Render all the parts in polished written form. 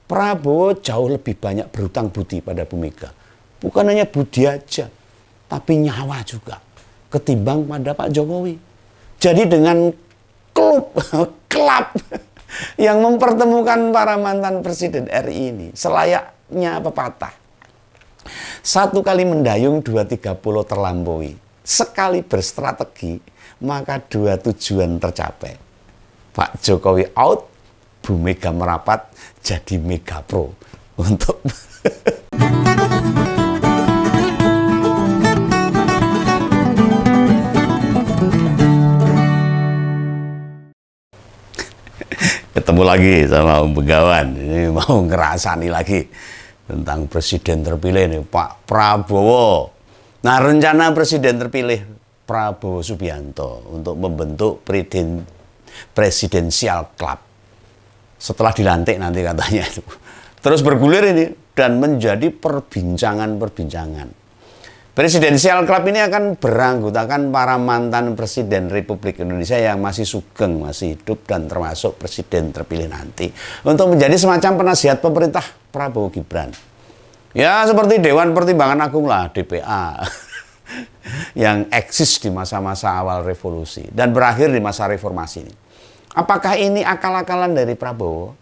Prabowo jauh lebih banyak berhutang budi pada Bu Mega. Bukan hanya budi aja, tapi nyawa juga ketimbang pada Pak Jokowi. Jadi dengan klub yang mempertemukan para mantan presiden RI ini selayaknya pepatah. Satu kali mendayung, 2-3 pulau terlampaui. Sekali berstrategi, maka 2 tujuan tercapai. Pak Jokowi out, Bu Mega merapat jadi Mega Pro untuk ketemu lagi sama Om Begawan. Ini mau ngerasani lagi tentang presiden terpilih nih, Pak Prabowo. Nah, rencana presiden terpilih Prabowo Subianto untuk membentuk Presidential Club setelah dilantik nanti katanya itu. Terus bergulir ini dan menjadi perbincangan-perbincangan. Presidensial Club ini akan beranggotakan para mantan presiden Republik Indonesia yang masih sugeng, masih hidup dan termasuk presiden terpilih nanti untuk menjadi semacam penasihat pemerintah Prabowo Gibran. Ya seperti Dewan Pertimbangan Agung lah, DPA, yang eksis di masa-masa awal revolusi dan berakhir di masa reformasi ini. Apakah ini akal-akalan dari Prabowo?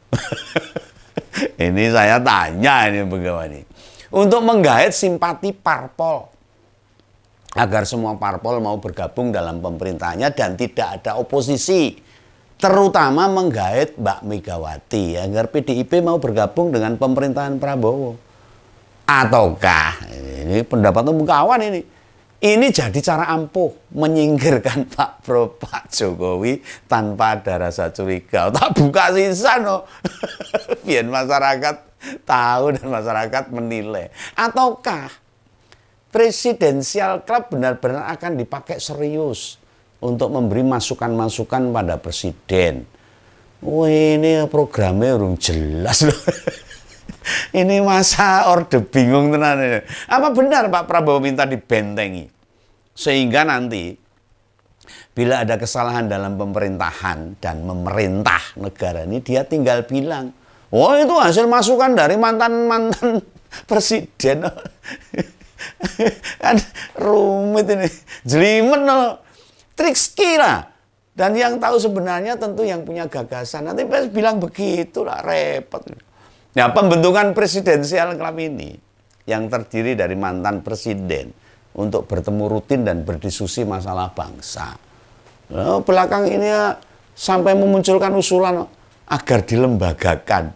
Ini saya tanya ini Begawan ini. Untuk menggait simpati parpol. Agar semua parpol mau bergabung dalam pemerintahnya dan tidak ada oposisi. Terutama menggait Mbak Megawati agar PDIP mau bergabung dengan pemerintahan Prabowo. Ataukah, ini pendapat Begawan ini jadi cara ampuh menyingkirkan Pak Jokowi tanpa ada rasa curiga. Tak buka sisa no. Biar masyarakat tahu dan masyarakat menilai. Ataukah Presidensial Club benar-benar akan dipakai serius untuk memberi masukan-masukan pada presiden. Wih, ini programnya urung jelas loh. Ini masa orde bingung tenan ini. Apa benar Pak Prabowo minta dibentengi? Sehingga nanti bila ada kesalahan dalam pemerintahan dan memerintah negara ini, dia tinggal bilang, oh itu hasil masukan dari mantan-mantan presiden. Kan rumit ini, jelimet loh, tricky lah. Dan yang tahu sebenarnya tentu yang punya gagasan. Nanti bilang begitu lah, repot. Nah, pembentukan Presidensial Club ini yang terdiri dari mantan presiden untuk bertemu rutin dan berdiskusi masalah bangsa. Nah, belakang ini ya, sampai memunculkan usulan agar dilembagakan.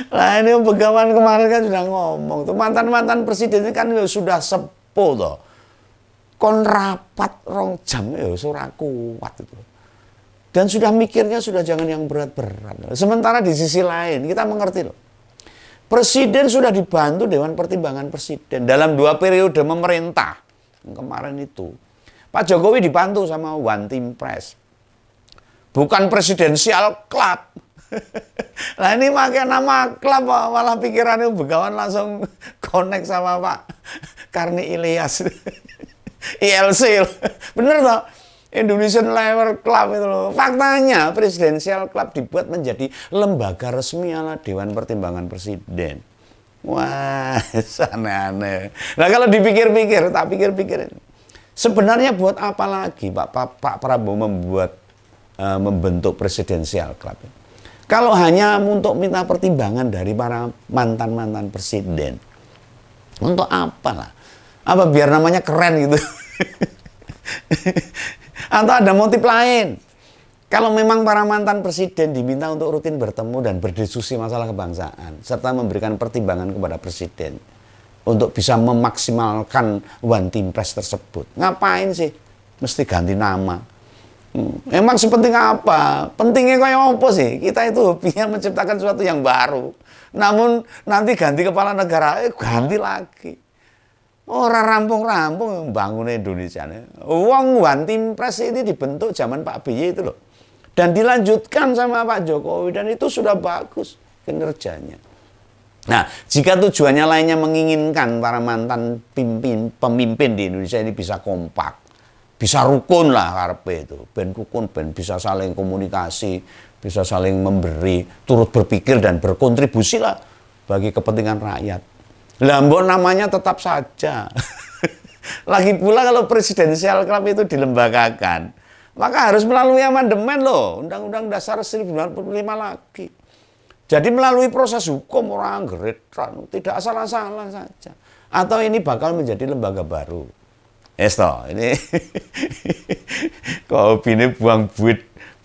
Nah ini Begawan kemarin kan sudah ngomong tuh mantan-mantan presiden ini kan sudah sepuh toh. Kon rapat 2 jam ya ora kuat itu. Dan sudah mikirnya sudah jangan yang berat-berat. Sementara di sisi lain kita mengerti loh. Presiden sudah dibantu Dewan Pertimbangan Presiden dalam 2 periode memerintah. Kemarin itu Pak Jokowi dibantu sama One Team Press. Bukan Presidensial Club. Nah ini pakai nama klub malah pikirannya Begawan langsung connect sama Pak Karni Ilyas. ILC. Bener toh? Indonesian Lever Club itu loh. Faktanya Presidensial Club dibuat menjadi lembaga resmi ala Dewan Pertimbangan Presiden. Wah, aneh-aneh. Nah kalau dipikir-pikir, tak pikir-pikir. Sebenarnya buat apa lagi Pak Prabowo membentuk Presidensial Club? Kalau hanya untuk minta pertimbangan dari para mantan-mantan presiden. Untuk apa lah? Apa biar namanya keren gitu? Atau ada motif lain? Kalau memang para mantan presiden diminta untuk rutin bertemu dan berdiskusi masalah kebangsaan, serta memberikan pertimbangan kepada presiden untuk bisa memaksimalkan One Team Press tersebut, ngapain sih mesti ganti nama? Emang sepenting apa? Pentingnya kayak apa sih? Kita itu hobinya menciptakan sesuatu yang baru. Namun nanti ganti kepala negara, ganti lagi. Orang rampung-rampung bangun Indonesia. Uang One Team Press ini dibentuk zaman Pak BY itu loh. Dan dilanjutkan sama Pak Jokowi. Dan itu sudah bagus kinerjanya. Nah, jika tujuannya lainnya menginginkan para mantan pemimpin di Indonesia ini bisa kompak. Bisa rukun lah karepe itu. Ben rukun, ben bisa saling komunikasi. bisa saling memberi, turut berpikir dan berkontribusi lah bagi kepentingan rakyat. Lah mbok namanya tetap saja. Lagi pula kalau presidensial club itu dilembagakan, maka harus melalui amandemen loh, Undang-Undang Dasar 1945 lagi. Jadi melalui proses hukum orang geretran, tidak asal-asalan saja. Atau ini bakal menjadi lembaga baru. Esto, ini kok ini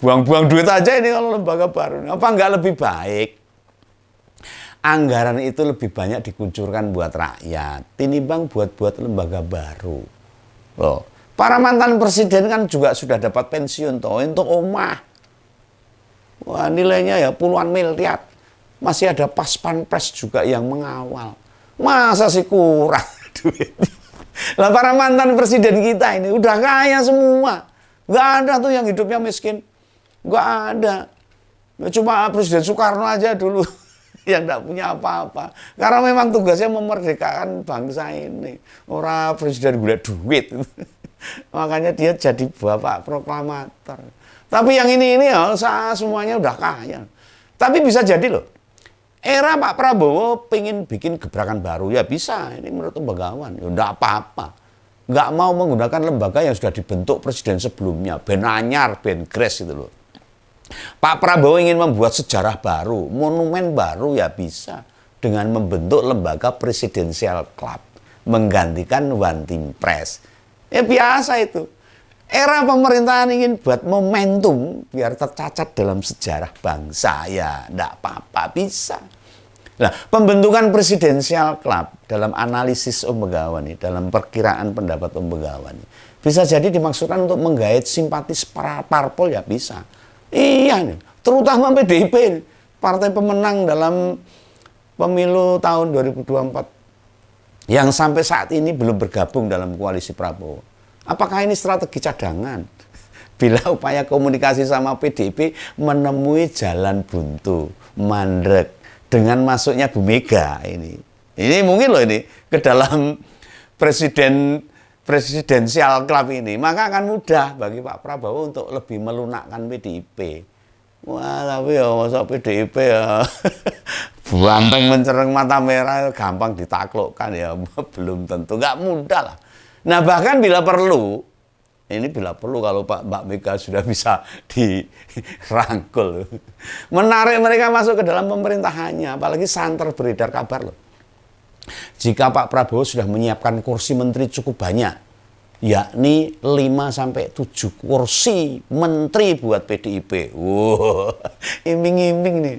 buang-buang duit aja ini kalau lembaga baru. Apa enggak lebih baik? Anggaran itu lebih banyak dikucurkan buat rakyat, tinimbang buat lembaga baru. Loh, para mantan presiden kan juga sudah dapat pensiun toh, untuk omah. Wah, nilainya ya puluhan miliar. Masih ada pas pampres juga yang mengawal. Masa sih kurang duit? Lah para mantan presiden kita ini udah kaya semua. Nggak ada tuh yang hidupnya miskin. Nggak ada. Cuma Presiden Soekarno aja dulu yang nggak punya apa-apa. Karena memang tugasnya memerdekakan bangsa ini. Orang presiden gula duit. Makanya dia jadi bapak proklamator. Tapi yang ini ya semuanya udah kaya. Tapi bisa jadi loh. Era Pak Prabowo pengen bikin gebrakan baru, ya bisa. Ini menurut Embagawan, ya enggak apa-apa. Enggak mau menggunakan lembaga yang sudah dibentuk presiden sebelumnya, ben anyar, ben gres gitu loh. Pak Prabowo ingin membuat sejarah baru, monumen baru, ya bisa. Dengan membentuk lembaga presidensial club, menggantikan One Team Press. Ya biasa itu. Era pemerintahan ingin buat momentum biar tercatat dalam sejarah bangsa, ya enggak apa-apa, bisa. Nah, pembentukan presidensial club dalam analisis Om Begawan, dalam perkiraan pendapat Om Begawan, bisa jadi dimaksudkan untuk menggait simpatis para parpol, ya bisa. Iya nih, terutama PDIP, partai pemenang dalam pemilu tahun 2024 yang sampai saat ini belum bergabung dalam koalisi Prabowo. Apakah ini strategi cadangan? Bila upaya komunikasi sama PDIP menemui jalan buntu, mandek, dengan masuknya Bu Mega ini. Ini mungkin loh ini ke dalam presidensial club ini. Maka akan mudah bagi Pak Prabowo untuk lebih melunakkan PDIP. Wah, tapi ya masa PDIP ya banteng mencereng mata merah gampang ditaklukkan ya. Belum tentu, nggak mudah lah. Nah bahkan bila perlu, ini bila perlu kalau Mbak Mega sudah bisa dirangkul, menarik mereka masuk ke dalam pemerintahannya, apalagi santer beredar kabar loh. Jika Pak Prabowo sudah menyiapkan kursi menteri cukup banyak, yakni 5-7 kursi menteri buat PDIP. Wow, iming-iming nih.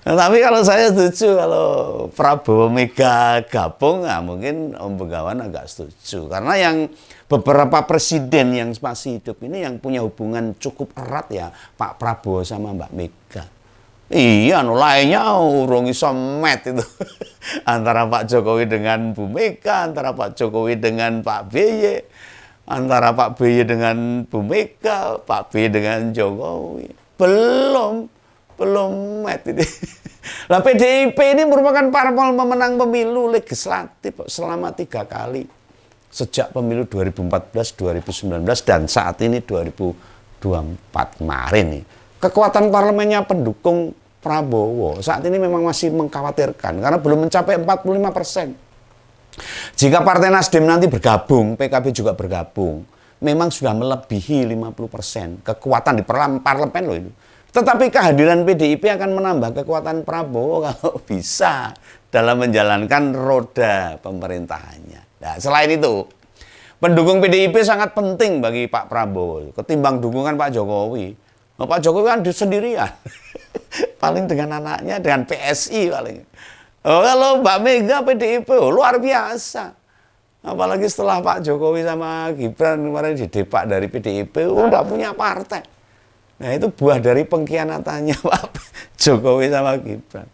Nah, tapi kalau saya setuju kalau Prabowo Mega gabung, nah mungkin Om Begawan agak setuju. Karena yang beberapa presiden yang masih hidup ini yang punya hubungan cukup erat ya Pak Prabowo sama Mbak Mega. Iya, no lainnya urung iso met itu. Antara Pak Jokowi dengan Bu Mega, antara Pak Jokowi dengan Pak BY, antara Pak BY dengan Bu Mega, Pak BY dengan Jokowi. Belum met ini. Lah PDIP ini merupakan parpol pemenang pemilu legislatif selama 3 kali. Sejak pemilu 2014, 2019, dan saat ini 2024 kemarin nih. Kekuatan parlemennya pendukung Prabowo saat ini memang masih mengkhawatirkan karena belum mencapai 45%. Jika Partai Nasdem nanti bergabung, PKB juga bergabung, memang sudah melebihi 50% kekuatan di parlemen loh itu. Tetapi kehadiran PDIP akan menambah kekuatan Prabowo kalau bisa dalam menjalankan roda pemerintahannya. Nah, selain itu, pendukung PDIP sangat penting bagi Pak Prabowo ketimbang dukungan Pak Jokowi. Nah, Pak Jokowi kan sendirian, paling dengan anaknya, dengan PSI paling. Oh, kalau Mbak Mega PDIP luar biasa. Apalagi setelah Pak Jokowi sama Gibran kemarin didepak dari PDIP, udah punya partai. Nah itu buah dari pengkhianatannya Pak Jokowi sama Gibran.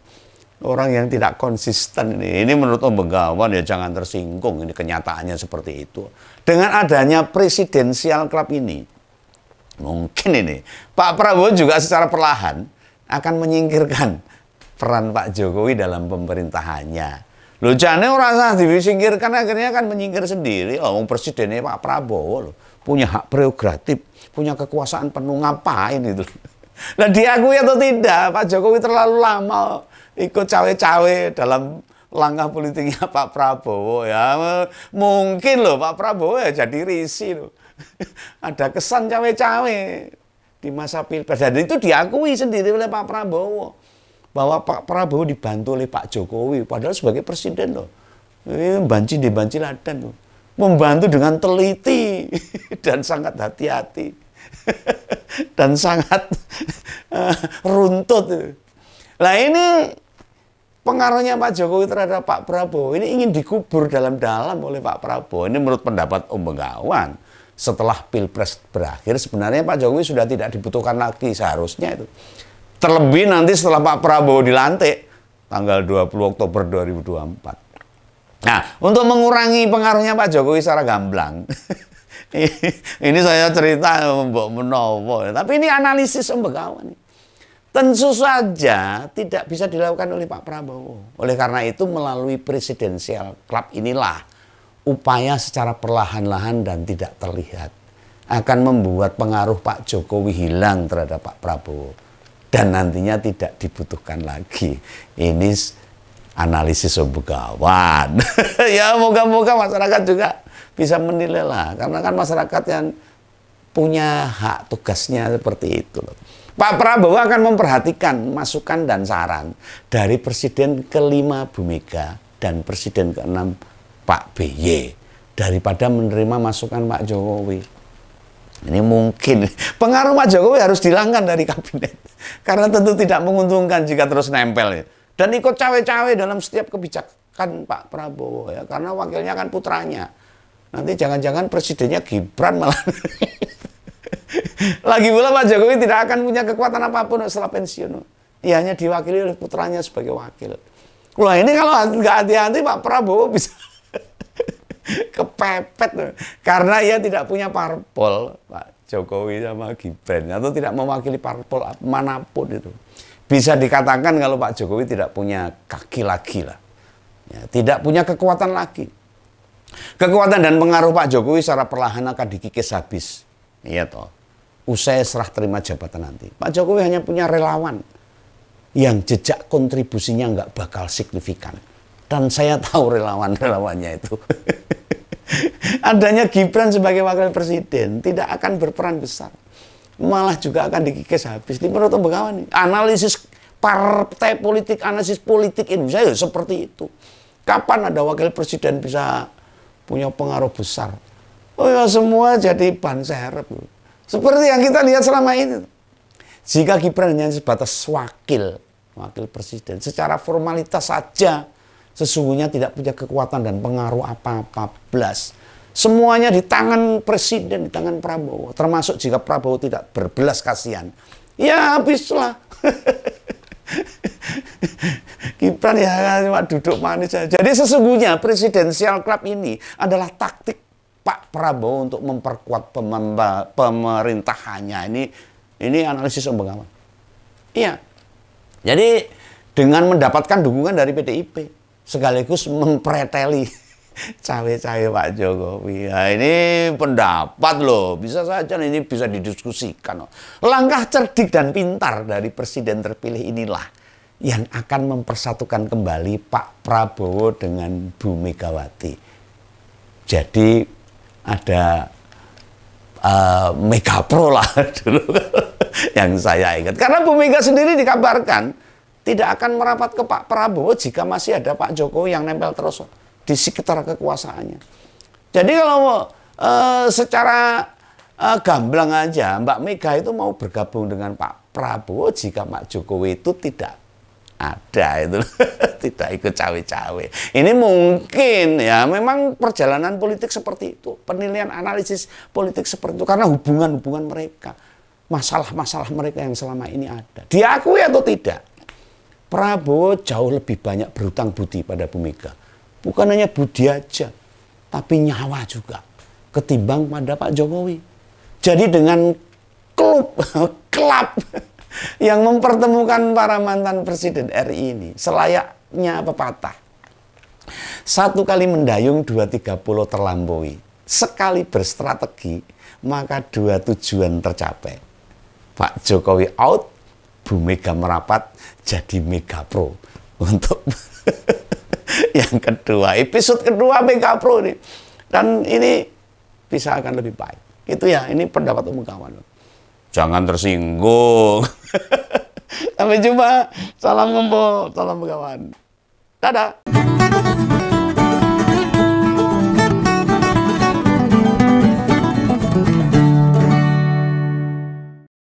Orang yang tidak konsisten ini menurut Om Begawan ya jangan tersinggung, ini kenyataannya seperti itu. Dengan adanya presidensial club ini, mungkin ini Pak Prabowo juga secara perlahan akan menyingkirkan peran Pak Jokowi dalam pemerintahannya. Loh jane ora usah disingkirkan, akhirnya kan menyingkir sendiri. Oh, presidennya Pak Prabowo loh, punya hak prerogatif, punya kekuasaan penuh, ngapain itu. Nah, diakui atau tidak, Pak Jokowi terlalu lama ikut cawe-cawe dalam langkah politiknya Pak Prabowo ya. Mungkin loh Pak Prabowo ya jadi risih loh. Ada kesan cawe-cawe di masa Pilpres. Dan itu diakui sendiri oleh Pak Prabowo. Bahwa Pak Prabowo dibantu oleh Pak Jokowi. Padahal sebagai presiden loh. Ini banci di banci ladan loh. Membantu dengan teliti dan sangat hati-hati. Dan sangat runtut. Nah ini pengaruhnya Pak Jokowi terhadap Pak Prabowo ini ingin dikubur dalam-dalam oleh Pak Prabowo. Ini menurut pendapat Om Begawan. Setelah Pilpres berakhir sebenarnya Pak Jokowi sudah tidak dibutuhkan lagi seharusnya itu. Terlebih nanti setelah Pak Prabowo dilantik tanggal 20 Oktober 2024. Nah, untuk mengurangi pengaruhnya Pak Jokowi secara gamblang. Ini saya cerita Mbok Menowo, tapi ini analisis Om Begawan. Tentu saja tidak bisa dilakukan oleh Pak Prabowo. Oleh karena itu melalui Presidential Club inilah upaya secara perlahan-lahan dan tidak terlihat akan membuat pengaruh Pak Jokowi hilang terhadap Pak Prabowo dan nantinya tidak dibutuhkan lagi. Ini analisis Om Begawan. Ya moga-moga masyarakat juga bisa menilai lah, karena kan masyarakat yang punya hak tugasnya seperti itu loh. Pak Prabowo akan memperhatikan masukan dan saran dari Presiden ke-5 Bu Mega dan Presiden ke-6 Pak BY daripada menerima masukan Pak Jokowi. Ini mungkin pengaruh Pak Jokowi harus dihilangkan dari kabinet karena tentu tidak menguntungkan jika terus nempel dan ikut cawe-cawe dalam setiap kebijakan Pak Prabowo ya, karena wakilnya kan putranya. Nanti jangan-jangan presidennya Gibran malah. Lagi pula Pak Jokowi tidak akan punya kekuatan apapun setelah pensiun. Ia hanya diwakili oleh putranya sebagai wakil. Wah ini kalau nggak hati-hati Pak Prabowo bisa kepepet. Karena ia tidak punya parpol, Pak Jokowi sama Gibran. Atau tidak mewakili parpol manapun itu. Bisa dikatakan kalau Pak Jokowi tidak punya kaki lagi lah. Ya, tidak punya kekuatan lagi. Kekuatan dan pengaruh Pak Jokowi secara perlahan akan dikikis habis. Iya toh. Usai serah terima jabatan nanti. Pak Jokowi hanya punya relawan yang jejak kontribusinya nggak bakal signifikan. Dan saya tahu relawan-relawannya itu. Adanya Gibran sebagai wakil presiden tidak akan berperan besar. Malah juga akan dikikis habis. Ini menurut Om Begawan nih. Analisis partai politik, analisis politik Indonesia ya seperti itu. Kapan ada wakil presiden bisa punya pengaruh besar? Oh ya semua jadi ban serep. Seperti yang kita lihat selama ini. Jika Gibran hanya sebatas wakil presiden, secara formalitas saja, sesungguhnya tidak punya kekuatan dan pengaruh apa-apa belas. Semuanya di tangan presiden, di tangan Prabowo. Termasuk jika Prabowo tidak berbelas kasihan. Ya habislah. Gibran ya cuma duduk manis saja. Jadi sesungguhnya Presidential Club ini adalah taktik Pak Prabowo untuk memperkuat pemerintahannya. Ini analisis Om Begawan. Iya. Jadi dengan mendapatkan dukungan dari PDIP sekaligus mempreteli cawe-cawe Pak Jokowi. Nah, ini pendapat loh, bisa saja ini bisa didiskusikan. Langkah cerdik dan pintar dari presiden terpilih inilah yang akan mempersatukan kembali Pak Prabowo dengan Bu Megawati. Jadi ada Mega Pro lah dulu yang saya ingat. Karena Bu Mega sendiri dikabarkan tidak akan merapat ke Pak Prabowo jika masih ada Pak Jokowi yang nempel terus di sekitar kekuasaannya. Jadi kalau secara gamblang aja Mbak Mega itu mau bergabung dengan Pak Prabowo jika Pak Jokowi itu tidak ada itu tidak ikut cawe-cawe. Ini mungkin ya memang perjalanan politik seperti itu, penilaian analisis politik seperti itu karena hubungan-hubungan mereka, masalah-masalah mereka yang selama ini ada. Diakui atau tidak, Prabowo jauh lebih banyak berhutang budi pada Bu Mega. Bukan hanya budi aja, tapi nyawa juga ketimbang pada Pak Jokowi. Jadi dengan klub yang mempertemukan para mantan presiden RI ini selayaknya pepatah. Satu kali mendayung, 2-3 pulau terlampaui. Sekali berstrategi, maka 2 tujuan tercapai. Pak Jokowi out, Bu Mega merapat jadi Mega Pro. Untuk yang kedua, episode kedua Mega Pro nih. Dan ini bisa akan lebih baik. Itu ya, ini pendapat umum kawan. Jangan tersinggung. Sampai jumpa. Salam ngumpul, salam kawan. Dadah.